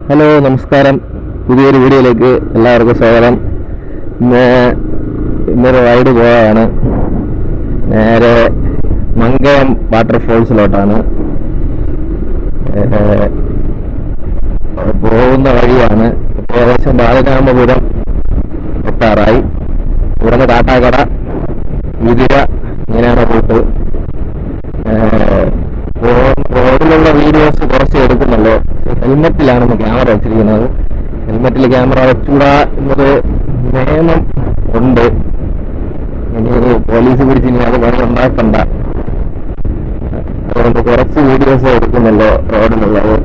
Hello, നമസ്കാരം. പുതിയൊരു വീഡിയോയിലേക്ക് എല്ലാവർക്കും സ്വാഗതം. ഇന്നൊരു റൈഡ് പോവാണ്. നേരെ മങ്കയം വാട്ടർഫോൾസിലോട്ടാണ് പോകുന്ന വഴിയാണ്. ഏകദേശം ബാലരാമപുരം എത്താറായി. ഇവിടുന്ന് കാട്ടാക്കട, വിതിര, ഇങ്ങനെയാണ് റൂട്ട്. റോഡിലുള്ള വീഡിയോസ് കുറച്ച് എടുക്കുന്നുള്ളൂ. ഹെൽമെറ്റിലാണ് ക്യാമറ വെച്ചിരിക്കുന്നത്. ഹെൽമെറ്റിൽ ക്യാമറ വെച്ചുകൂടാ എന്നൊരു നിയമം ഉണ്ട്. ഇനി പോലീസ് പിടിച്ചിനി അത് പണി ഉണ്ടാക്കണ്ട. അതുകൊണ്ട് കുറച്ച് വീഡിയോസ് എടുക്കുന്നുള്ളൂ റോഡിലുള്ളത്.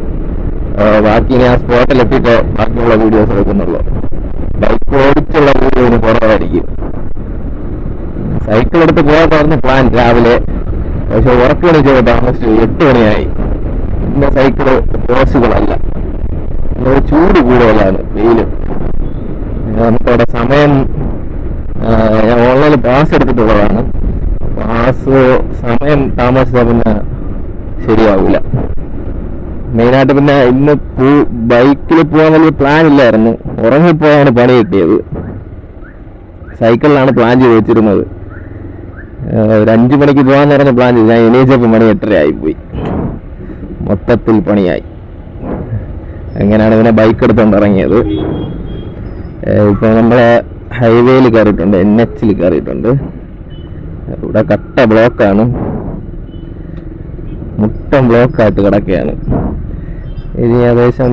ബാക്കി ഞാൻ സ്പോട്ടിലെത്തിയിട്ട് ബാക്കിയുള്ള വീഡിയോസ് എടുക്കുന്നുള്ളൂ. ബൈക്ക് ഓടിച്ചുള്ള വീഡിയോ ഇനി കുറവായിരിക്കും. സൈക്കിൾ എടുത്ത് പോകാനായിരുന്നു പ്ലാൻ രാവിലെ. പക്ഷെ ഉറക്കണിച്ച് താമസിച്ചു. 8 മണിയായി. പിന്നെ സൈക്കിള് പോസിബിളല്ല. ചൂട് കൂടുതലാണ്, വെയിലും. നമുക്കവിടെ സമയം, ഞാൻ ഓൺലൈനിൽ പാസ് എടുത്തിട്ടുള്ളതാണ്. പാസ് സമയം താമസിച്ചാൽ പിന്നെ ശരിയാവില്ല. മെയിനായിട്ട് പിന്നെ ഇന്ന് ബൈക്കിൽ പോകാൻ വലിയ പ്ലാൻ ഇല്ലായിരുന്നു. ഉറങ്ങിപ്പോയാണ് പണി കിട്ടിയത്. സൈക്കിളിലാണ് പ്ലാൻ ചെയ്ത് വെച്ചിരുന്നത്. ഒരു 5 മണിക്ക് പോകാന്ന് പറഞ്ഞ പ്ലാൻ ചെയ്തു. ഞാൻ എണീച്ചപ്പോൾ മണി 8:30 ആയിപ്പോയി. മൊത്തത്തിൽ പണിയായി. അങ്ങനെയാണ് പിന്നെ ബൈക്ക് എടുത്തുകൊണ്ട് ഇറങ്ങിയത്. ഇപ്പോൾ നമ്മളെ ഹൈവേയിൽ കയറിയിട്ടുണ്ട്, NH കയറിയിട്ടുണ്ട്. ഇവിടെ കട്ട ബ്ലോക്കാണ്, മുട്ടം ബ്ലോക്കായിട്ട് കിടക്കുകയാണ്. ഇനി ഏകദേശം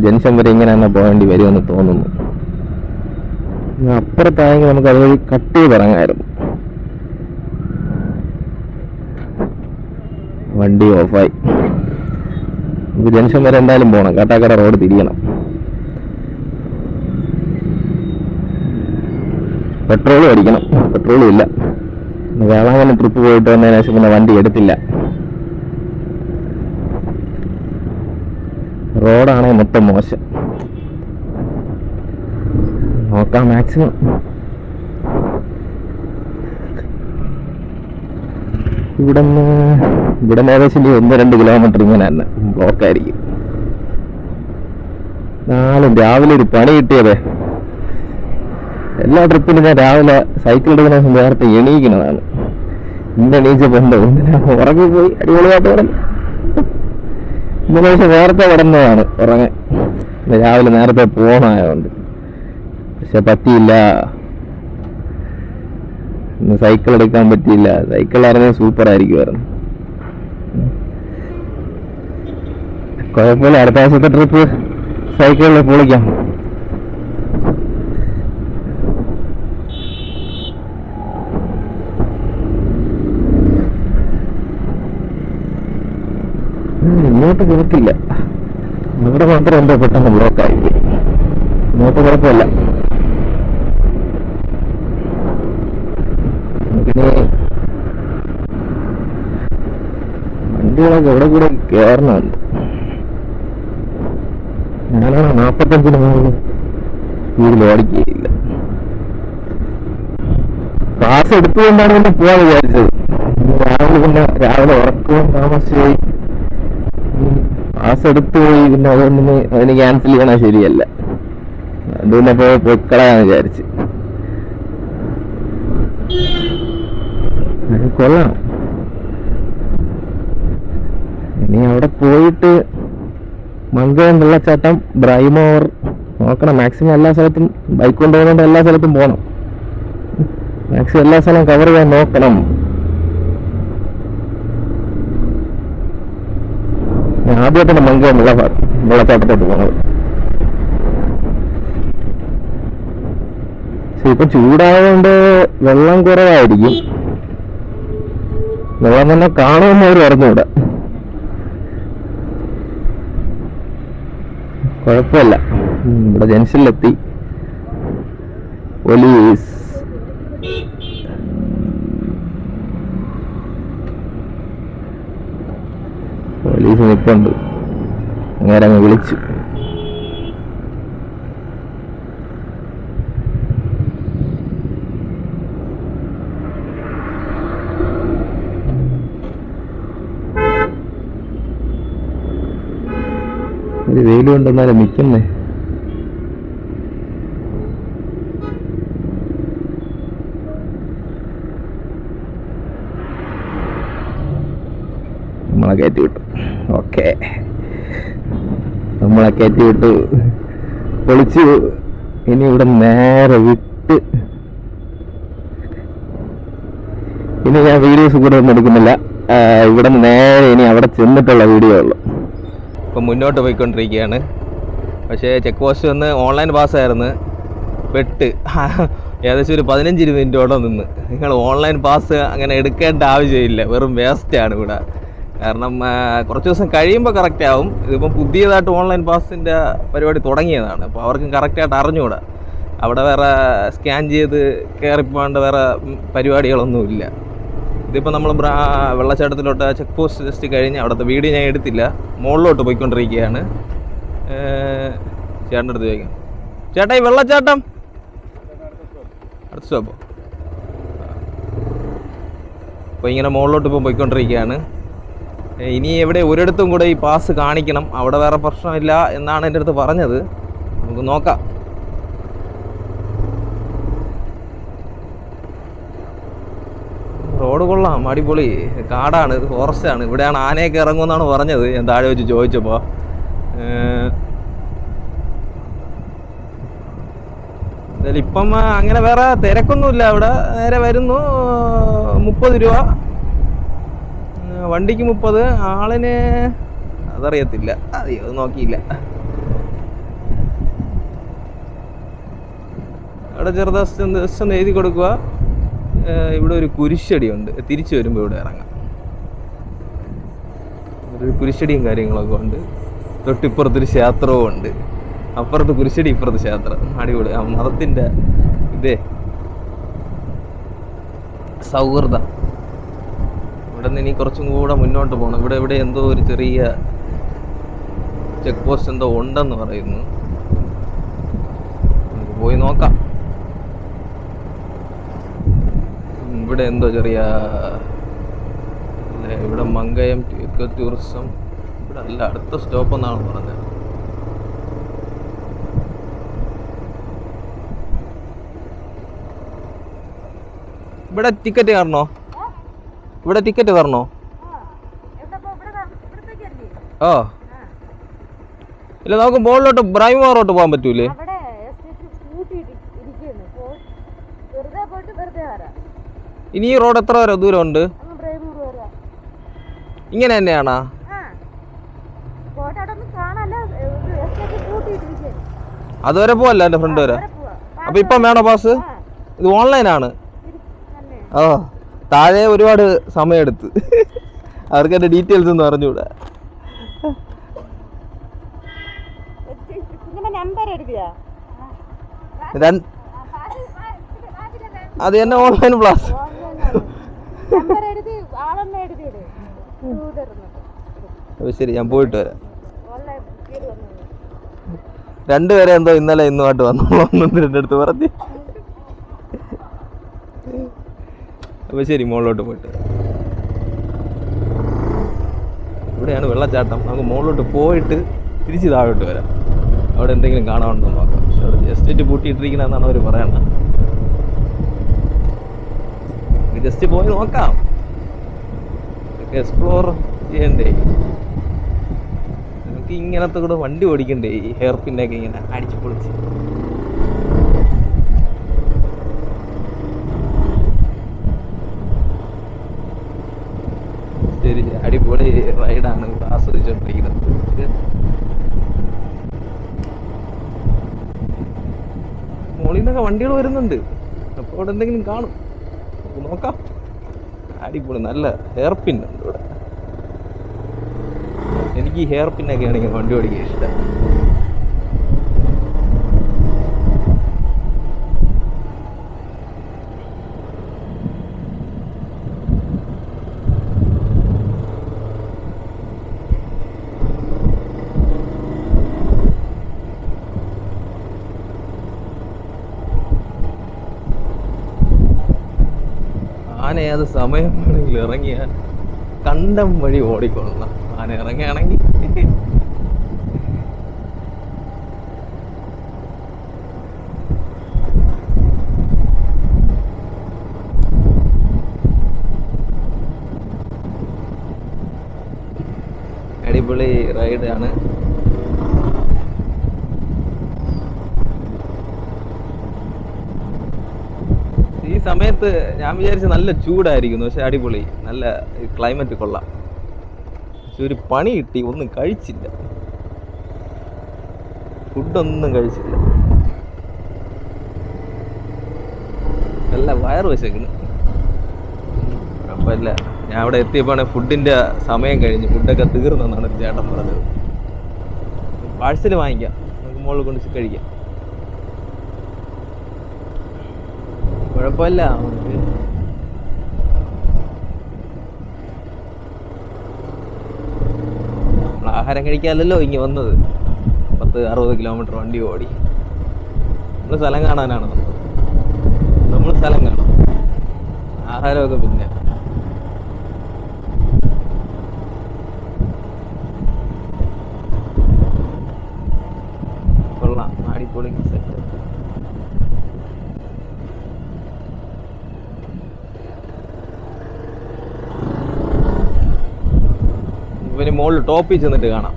ജംഗ്ഷൻ വരെ ഇങ്ങനെ തന്നെ പോകേണ്ടി വരുമെന്ന് തോന്നുന്നു. അപ്പുറത്തായെങ്കിൽ നമുക്ക് അതുവഴി കട്ട് ചെയ്ത് ഇറങ്ങാമായിരുന്നു. വണ്ടി ഓഫായി. നമുക്ക് ജംഗ്ഷൻ വരെ എന്തായാലും പോകണം. കാട്ടാക്കട റോഡ് തിരിയണം. പെട്രോളും അടിക്കണം. പെട്രോളും ഇല്ല. വേളാങ്കണ്ണി ട്രിപ്പ് പോയിട്ട് വന്നതിന് ശേഷം പിന്നെ വണ്ടി എടുത്തില്ല. റോഡാണെങ്കിൽ മൊത്തം മോശം. നോക്കാം മാക്സിമം. ഇവിടുന്ന് ഏകദേശം 1-2 കിലോമീറ്റർ ഇങ്ങനെ തന്നെ ബ്ലോക്കായിരിക്കും. രാവിലെ ഒരു പണി കിട്ടിയതേ. എല്ലാ ട്രിപ്പിലും ഞാൻ രാവിലെ സൈക്കിൾ എടുക്കുന്ന ദിവസം നേരത്തെ എണീക്കുന്നതാണ്. ഇന്ന് എണീച്ചപ്പോൾ എന്തോ ഉറങ്ങിപ്പോയി. അടിപൊളിയായിട്ട് കിടന്നു. ഇന്നലെ ദിവസം നേരത്തെ കിടന്നതാണ് ഉറങ്ങാൻ. രാവിലെ നേരത്തെ പോകണമായതുകൊണ്ട്. പക്ഷെ പറ്റിയില്ല. ഇന്ന് സൈക്കിൾ എടുക്കാൻ പറ്റിയില്ല. സൈക്കിൾ ആയിരുന്നെങ്കിൽ സൂപ്പർ ആയിരിക്കുമായിരുന്നു. കുഴപ്പമില്ല, അടുത്ത ആഴ്ചത്തെ ട്രിപ്പ് സൈക്കിളിൽ പൊളിക്കാം. ഇങ്ങോട്ട് കുഴപ്പമില്ല. ഇവിടെ മാത്രം എന്തോ പെട്ടെന്ന് ബ്ലോക്കായി. ഇങ്ങോട്ട് കുഴപ്പമില്ല. വണ്ടികളൊക്കെ എവിടെ കൂടെ കയറണുണ്ട്. ഞാനാണ് 45-ന് മുകളിൽ സ്പീഡിൽ ഓടിക്കുകയില്ല. ക്ലാസ് എടുത്തുകൊണ്ടാണ് പിന്നെ പോവാൻ വിചാരിച്ചത്. രാവിലെ ഉറക്കവും താമസിച്ചുപോയി. ക്ലാസ് എടുത്തു പോയി. പിന്നെ അതിന് ക്യാൻസൽ ചെയ്യണ ശരിയല്ല. അതുകൊണ്ട് പൊക്കളയാന്ന് വിചാരിച്ച്. കൊള്ളാം. ഇനി അവിടെ പോയിട്ട് മങ്കയം വെള്ളച്ചാട്ടം, ബ്രൈമോർ നോക്കണം. മാക്സിമം എല്ലാ സ്ഥലത്തും ബൈക്ക് കൊണ്ടുപോകുന്നതുകൊണ്ട് എല്ലാ സ്ഥലത്തും പോകണം. മാക്സിമം എല്ലാ സ്ഥലവും കവർ ചെയ്യാൻ നോക്കണം. ഞാൻ ആദ്യമായിട്ടാണ് മങ്കയം വെള്ളച്ചാട്ടത്തോട്ട് പോണത്. പക്ഷെ ഇപ്പൊ ചൂടായതുകൊണ്ട് വെള്ളം കുറവായിരിക്കും. വെള്ളം തന്നെ കാണുമെന്ന് അവർ പറഞ്ഞൂടെ. കുഴപ്പമില്ല. ഇവിടെ ജംഗ്ഷനിലെത്തി. പോലീസ് നിൽപ്പുണ്ട്. അങ്ങനെ അങ്ങ് വിളിച്ചു. ഒരു വെയിൽ വെയിലുണ്ടെന്നാലും നിൽക്കുന്നേ. നമ്മളെ കയറ്റി വിട്ടു. ഓക്കെ, നമ്മളെ കയറ്റി വിട്ടു, പൊളിച്ചു. ഇനി ഇവിടെ നേരെ വിട്ട് ഇനി ഞാൻ വീഡിയോസ് കൂടെ ഒന്നും എടുക്കുന്നില്ല. ഇവിടെ നേരെ ഇനി അവിടെ ചെന്നിട്ടുള്ള വീഡിയോ ഉള്ളു. ഇപ്പം മുന്നോട്ട് പോയിക്കൊണ്ടിരിക്കുകയാണ്. പക്ഷേ ചെക്ക് പോസ്റ്റ് വന്ന് ഓൺലൈൻ പാസ്സായിരുന്നു, പെട്ട് ഏകദേശം ഒരു 15-20 മിനിറ്റോടെ നിന്ന്. നിങ്ങൾ ഓൺലൈൻ പാസ് അങ്ങനെ എടുക്കേണ്ട ആവശ്യമില്ല, വെറും വേസ്റ്റാണ് ഇവിടെ. കാരണം കുറച്ച് ദിവസം കഴിയുമ്പോൾ കറക്റ്റ് ആവും. ഇതിപ്പം പുതിയതായിട്ട് ഓൺലൈൻ പാസിൻ്റെ പരിപാടി തുടങ്ങിയതാണ്. അപ്പോൾ അവർക്കും കറക്റ്റായിട്ട് അറിഞ്ഞുകൂടാ. അവിടെ വേറെ സ്കാൻ ചെയ്ത് കയറിപ്പോകേണ്ട വേറെ പരിപാടികളൊന്നുമില്ല. ഇതിപ്പോൾ നമ്മൾ വെള്ളച്ചാട്ടത്തിലോട്ട് ചെക്ക് പോസ്റ്റ് ജസ്റ്റ് കഴിഞ്ഞ് അവിടുത്തെ വീഡിയോ ഞാൻ എടുത്തില്ല, മുകളിലോട്ട് പോയിക്കൊണ്ടിരിക്കുകയാണ്. ചേട്ടൻ്റെ അടുത്ത് ചോദിക്കാം, ചേട്ടാ ഈ വെള്ളച്ചാട്ടം അടുത്ത സ്റ്റോപ്പോ? അപ്പോൾ ഇങ്ങനെ മുകളിലോട്ട് ഇപ്പോൾ പോയിക്കൊണ്ടിരിക്കുകയാണ്. ഇനി എവിടെ ഒരിടത്തും കൂടെ ഈ പാസ് കാണിക്കണം, അവിടെ വേറെ പ്രശ്നമില്ല എന്നാണ് എൻ്റെ അടുത്ത് പറഞ്ഞത്. നമുക്ക് നോക്കാം. റോഡ് കൊള്ളാം, അടിപൊളി. കാടാണ്, ഇത് ഫോറസ്റ്റാണ്. ഇവിടെയാണ് ആനയൊക്കെ ഇറങ്ങുമെന്നാണ് പറഞ്ഞത് ഞാൻ താഴെ വെച്ച് ചോദിച്ചപ്പോൾ. എന്തായാലും ഇപ്പം അങ്ങനെ വേറെ തിരക്കൊന്നുമില്ല. ഇവിടെ നേരെ വരുന്നു, 30 രൂപ വണ്ടിക്ക്, 30 ആളിന് അതറിയത്തില്ല, അത് നോക്കിയില്ല. അവിടെ ജസ്റ്റ് ഒന്ന് എഴുതി കൊടുക്കുക. ഇവിടെ ഒരു കുരിശടിയുണ്ട്, തിരിച്ചു വരുമ്പോൾ ഇവിടെ ഇറങ്ങാം. ഒരു കുരിശടിയും കാര്യങ്ങളൊക്കെ ഉണ്ട്. തൊട്ടിപ്പുറത്തൊരു ക്ഷേത്രവും ഉണ്ട്. അപ്പുറത്ത് കുരിശടി, ഇപ്പുറത്ത് ക്ഷേത്രം. അടിപൊളി. ആ മതത്തിൻ്റെ ഇതേ സൗഹൃദം. ഇവിടെ നിന്ന് ഇനി കുറച്ചും കൂടെ മുന്നോട്ട് പോകണം. ഇവിടെ എന്തോ ഒരു ചെറിയ ചെക്ക് പോസ്റ്റ് എന്തോ ഉണ്ടെന്ന് പറയുന്നു. നമുക്ക് പോയി നോക്കാം. ഇവിടെ എന്തോ ചെറിയ, ഇവിടെ മങ്കയം ടൂറിസം ഇവിടെ അല്ല, അടുത്ത സ്റ്റോപ്പ് എന്നാണ് പറഞ്ഞത്. ഇവിടെ ടിക്കറ്റ് കയറണോ? ഇവിടെ ടിക്കറ്റ് തരണോ? ഓ ഇല്ല, നമുക്ക് മുകളിലോട്ട് ബ്രൈമോറോട്ട് പോകാൻ പറ്റൂലേ? ഇനി ഈ റോഡ് എത്ര വരെ ദൂരം ഉണ്ട്? ഇങ്ങനെ തന്നെയാണോ? അതുവരെ പോവല്ല, എൻ്റെ ഫ്രണ്ട് വരെ. അപ്പൊ ഇപ്പം വേണോ പാസ്? ഇത് ഓൺലൈനാണ്. ഓ താഴെ ഒരുപാട് സമയമെടുത്ത്, അവർക്ക് എൻ്റെ ഡീറ്റെയിൽസ് ഒന്നും അറിഞ്ഞൂടാ. അത് തന്നെ ഓൺലൈൻ ക്ലാസ്. ശരി, ഞാൻ പോയിട്ട് വരാം. രണ്ടുപേരെ എന്തോ ഇന്നലെ ഇന്നുമായിട്ട് വന്നോളൂ എൻ്റെ അടുത്ത് പറഞ്ഞ്. അപ്പോൾ ശരി, മുകളിലോട്ട് പോയിട്ട്. ഇവിടെയാണ് വെള്ളച്ചാട്ടം. നമുക്ക് മുകളിലോട്ട് പോയിട്ട് തിരിച്ച് താഴോട്ട് വരാം. അവിടെ എന്തെങ്കിലും കാണാനുണ്ടോ നോക്കാം. പക്ഷെ അവിടെ എസ്റ്റേറ്റ് പൂട്ടിയിട്ടിരിക്കണമെന്നാണ് അവർ പറയണത്. ജസ്റ്റ് പോയി നോക്കാം, എക്സ്പ്ലോർ ചെയ്യണ്ടേ. നമുക്ക് ഇങ്ങനത്തെ കൂടെ വണ്ടി ഓടിക്കണ്ടേ, ഈ ഹെയർ പിന്നൊക്കെ ഇങ്ങനെ അടിച്ചു പൊളിച്ച്. ശരി, അടിപൊളി റൈഡാണ്, ആസ്വദിച്ചോണ്ടിരിക്കുന്നത്. മോളിൽ നിന്നൊക്കെ വണ്ടികൾ വരുന്നുണ്ട്. അപ്പോൾ അവിടെ എന്തെങ്കിലും കാണും, നോക്കാം. അടിപൊളി, നല്ല ഹെയർ പിൻ ഉണ്ട് ഇവിടെ. എനിക്ക് ഈ ഹെയർ പിന്നൊക്കെ ആണെങ്കിൽ വണ്ടി ഓടിക്കാൻ ഇഷ്ടം. ആന ഏത് സമയം വേണമെങ്കിലും ഇറങ്ങിയ കണ്ടം വഴി ഓടിക്കൊള്ളണം. ആന ഇറങ്ങുകയാണെങ്കിൽ അടിപൊളി റൈഡാണ്. ഈ സമയത്ത് ഞാൻ വിചാരിച്ച നല്ല ചൂടായിരിക്കുന്നു, പക്ഷെ അടിപൊളി, നല്ല ക്ലൈമറ്റ് കൊള്ളാം. പക്ഷെ ഒരു പണി കിട്ടി, ഒന്നും കഴിച്ചില്ല, ഫുഡൊന്നും കഴിച്ചില്ല, നല്ല വയറ് വിശക്കുന്നു. കുഴപ്പമില്ല. ഞാൻ അവിടെ എത്തിയപ്പോൾ ഫുഡിൻ്റെ സമയം കഴിഞ്ഞു, ഫുഡൊക്കെ തീർന്നെന്നാണ് ചേട്ടൻ പറഞ്ഞത്. പാഴ്സൽ വാങ്ങിക്കാം, നമുക്ക് മുകളിൽ കൊണ്ട് കഴിക്കാം. കുഴപ്പമില്ല. നമുക്ക് നമ്മൾ ആഹാരം കഴിക്കാമല്ലോ ഇങ്ങനെ വന്നത്. 10-60 കിലോമീറ്റർ വണ്ടി ഓടി. നമ്മൾ സ്ഥലം കാണാനാണ് വന്നത്. നമ്മൾ സ്ഥലം കാണാം, ആഹാരമൊക്കെ പിന്നെ. കൊള്ളാം, അടിപൊളി സെറ്റ്. ഇവന് മുകളിൽ ടോപ്പിൽ ചെന്നിട്ട് കാണാം.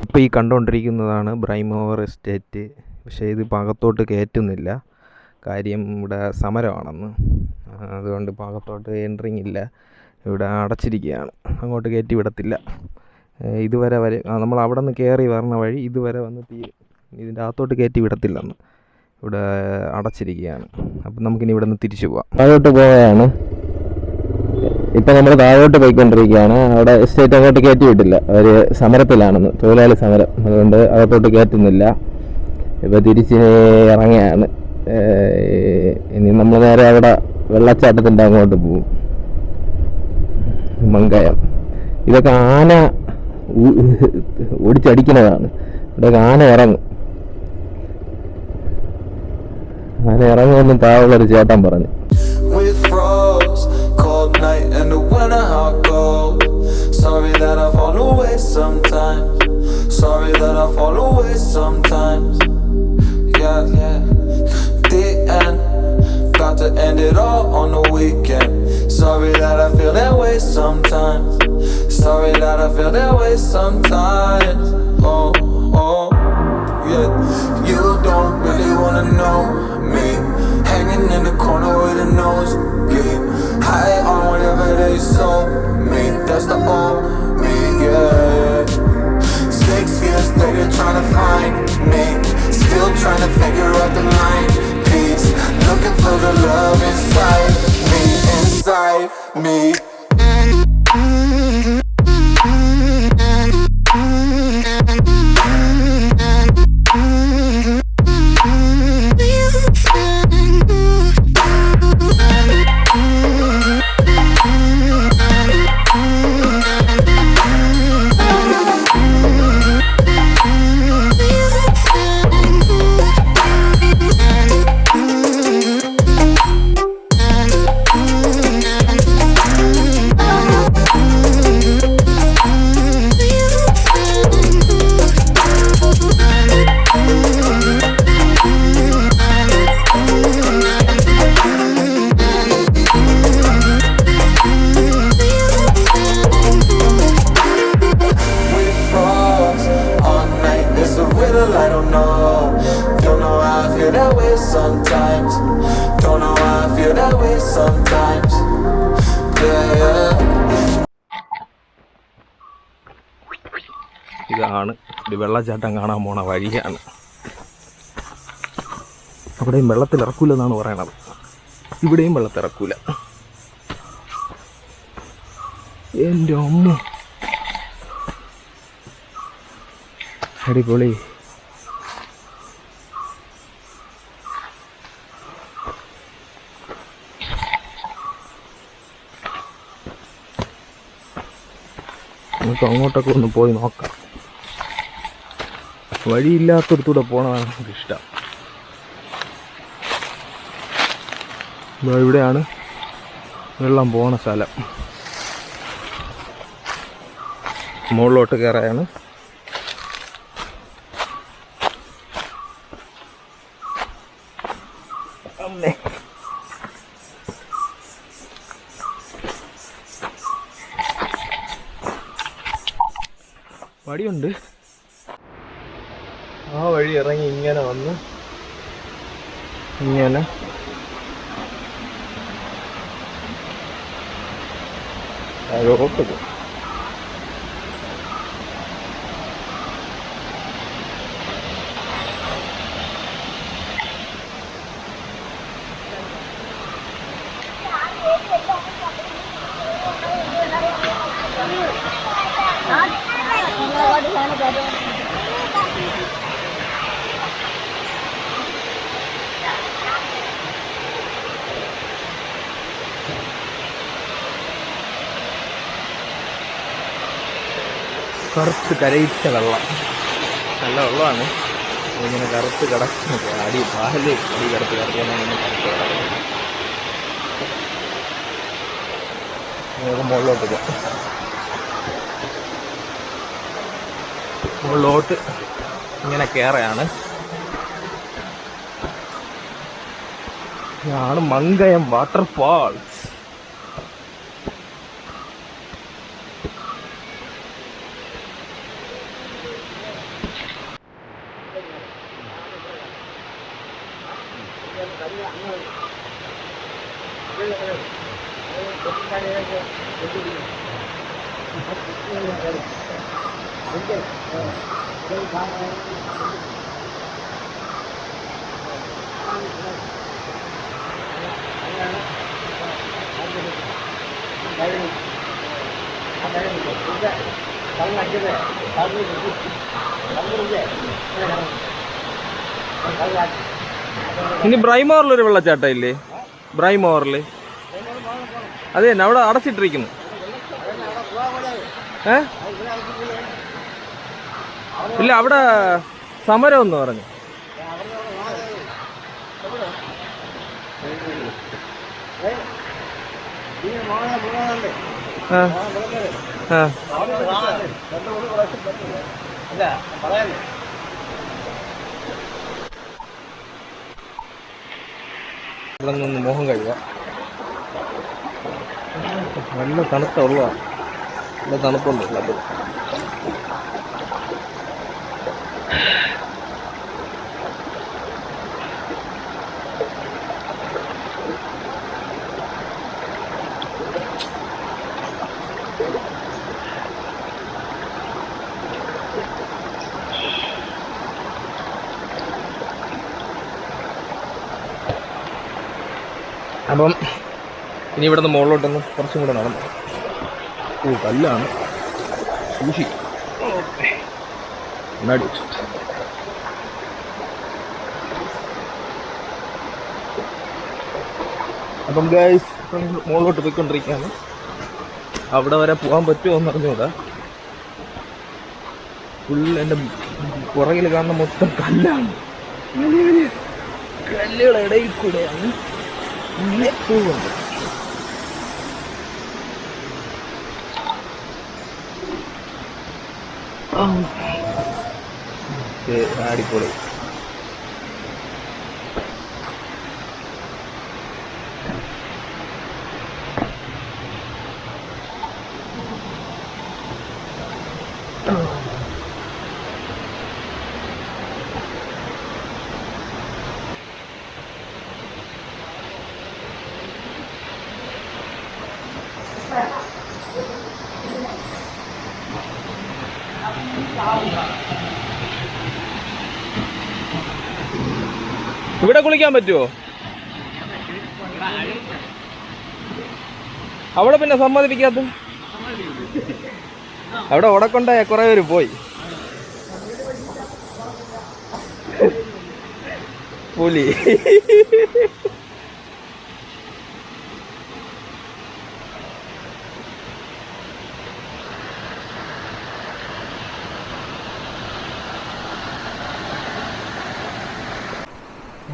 ഇപ്പോൾ ഈ കണ്ടുകൊണ്ടിരിക്കുന്നതാണ് ബ്രൈമോവർ എസ്റ്റേറ്റ്. പക്ഷേ ഇത് ഭാഗത്തോട്ട് കയറ്റുന്നില്ല, കാര്യം ഇവിടെ സമരമാണെന്ന്. അതുകൊണ്ട് ഭാഗത്തോട്ട് എൻട്രിങ് ഇല്ല, ഇവിടെ അടച്ചിരിക്കുകയാണ്. അങ്ങോട്ട് കയറ്റി വിടത്തില്ല. ഇതുവരെ നമ്മൾ അവിടെ നിന്ന് കയറി വരണ വഴി ഇതുവരെ വന്ന് തീരും. ഇതിൻ്റെ അകത്തോട്ട് കയറ്റി വിടത്തില്ലെന്ന്, ഇവിടെ അടച്ചിരിക്കുകയാണ്. അപ്പം നമുക്കിനി ഇവിടെ നിന്ന് തിരിച്ചു പോവാം. താഴോട്ട് പോവുകയാണ്. ഇപ്പം നമ്മൾ താഴോട്ട് പോയിക്കൊണ്ടിരിക്കുകയാണ്. അവിടെ എസ്റ്റേറ്റ് അങ്ങോട്ട് കയറ്റി വിട്ടില്ല, അവർ സമരത്തിലാണെന്ന്, തൊഴിലാളി സമരം. അതുകൊണ്ട് അകത്തോട്ട് കയറ്റുന്നില്ല. ഇപ്പം തിരിച്ച് ഇറങ്ങുകയാണ്. ഇനി നമ്മൾ നേരെ അവിടെ വെള്ളച്ചാട്ടത്തിൻ്റെ അങ്ങോട്ട് പോകും, മങ്കയം. ഇതൊക്കെ ആന ഓടിച്ചടിക്കുന്നതാണ്. ഇവിടെയൊക്കെ ആന ഇറങ്ങും. ആന ഇറങ്ങുമെന്നും താഴെയുള്ളൊരു ചേട്ടൻ പറഞ്ഞു. Sorry that I fall away sometimes. Sorry that I fall away sometimes. Yeah, yeah. The end. Got to end it all on the weekend. Sorry that I feel that way sometimes. Sorry that I feel that way sometimes. Oh, oh, yeah. You don't really wanna know me. Hanging in the corner with a nosebleed. High on whatever they sold me. That's the old me, yeah. 6 years later trying to find me. Still trying to figure out the line piece. Looking for the love inside me, inside me. ഇതാണ് ഒരു വെള്ളച്ചാട്ടം കാണാൻ പോണ വഴിയാണ്. അവിടെയും വെള്ളത്തിൽ ഇറക്കൂലെന്നാണ് പറയണത്, ഇവിടെയും വെള്ളത്തിൽ ഇറക്കൂല. എൻ്റെ അമ്മ, അടിപൊളി. നമുക്ക് അങ്ങോട്ടൊക്കെ ഒന്ന് പോയി നോക്കാം. വഴിയില്ലാത്തൊരുത്തൂടെ പോകണതാണ് എനിക്കിഷ്ടം. ഇവിടെയാണ് വെള്ളം പോണ സ്ഥലം. മുകളിലോട്ട് കയറായാണ്. പടിയുണ്ട്. ആ വഴി ഇറങ്ങി ഇങ്ങനെ വന്ന് ഇങ്ങനെ താഴോട്ട് പോകും. കറുത്ത് കരയിച്ച വെള്ളം, നല്ല വെള്ളമാണ്. ഇങ്ങനെ കറുത്ത് കിടക്കുന്നത് അടി പാല് അടി കറുത്ത് കിടക്കുന്നതാണ്. മുകളിലോട്ട് പോകാം. മുകളിലോട്ട് ഇങ്ങനെ കയറയാണ്. ഇതാണ് മങ്കയം വാട്ടർഫാൾസ്. ഇനി ബ്രൈമോറിലൊരു വെള്ളച്ചാട്ടം ഇല്ലേ? ബ്രൈമോറില് അത് തന്നെ അവിടെ അടച്ചിട്ടിരിക്കുന്നു. ഇല്ല, അവിടെ സമരം എന്ന് പറഞ്ഞു. ഇവിടെ നിന്ന് മോഹം കഴിയുക. നല്ല തണുത്ത വെള്ളമാണ്, നല്ല തണുപ്പുണ്ട്. അത് അപ്പം ഇനി ഇവിടെ നിന്ന് മുകളിലോട്ടൊന്ന് കുറച്ചും കൂടെ നടന്നു. കല്ലാണ്, സൂക്ഷി. അപ്പം ഗൈസ് മുകളിലോട്ട് പോയിക്കൊണ്ടിരിക്കുകയാണ്. അവിടെ വരെ പോകാൻ പറ്റുമോ എന്ന് അറിഞ്ഞൂടാ. ഫുൾ എൻ്റെ പുറകിൽ കാണുന്ന മൊത്തം കല്ലാണ്. വലിയ വലിയ കല്ലുകളുടെ ഇടയിൽ കൂടെയാണ് ഇങ്ങനെ പോകുന്നത്. അടിപൊളി. ഇവിടെ കുളിക്കാൻ പറ്റുമോ? അവിടെ പിന്നെ സമ്മതിപ്പിക്കാത്ത, അവിടെ ഉടക്കൊണ്ടായ കുറെ പേര് പോയി. പുലി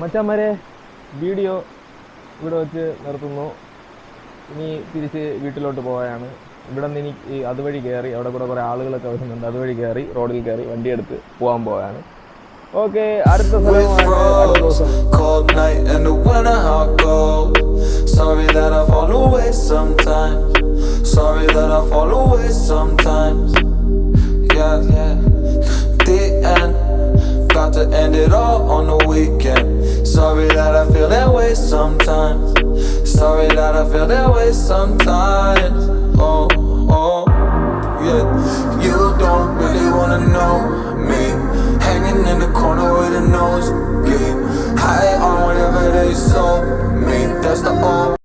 മച്ചാന്മാരെ, വീഡിയോ ഇവിടെ വെച്ച് നിർത്തുന്നു. ഇനി തിരിച്ച് വീട്ടിലോട്ട് പോവുകയാണ്. ഇവിടെ നിന്ന് ഇനി അതുവഴി കയറി, അവിടെ കൂടെ കുറേ ആളുകളൊക്കെ വരുന്നുണ്ട്, അതുവഴി കയറി റോഡിൽ കയറി വണ്ടിയെടുത്ത് പോകാൻ പോവുകയാണ്. ഓക്കെ, അടുത്ത സ്ഥലമാണ് yeah, yeah. The end, got to end it all on the weekend. Sorry that I feel that way sometimes. Sorry that I feel that way sometimes. Oh, oh, yeah. You don't really wanna know me, hanging in the corner with a nosebleed, high on whatever they sold me. That's the old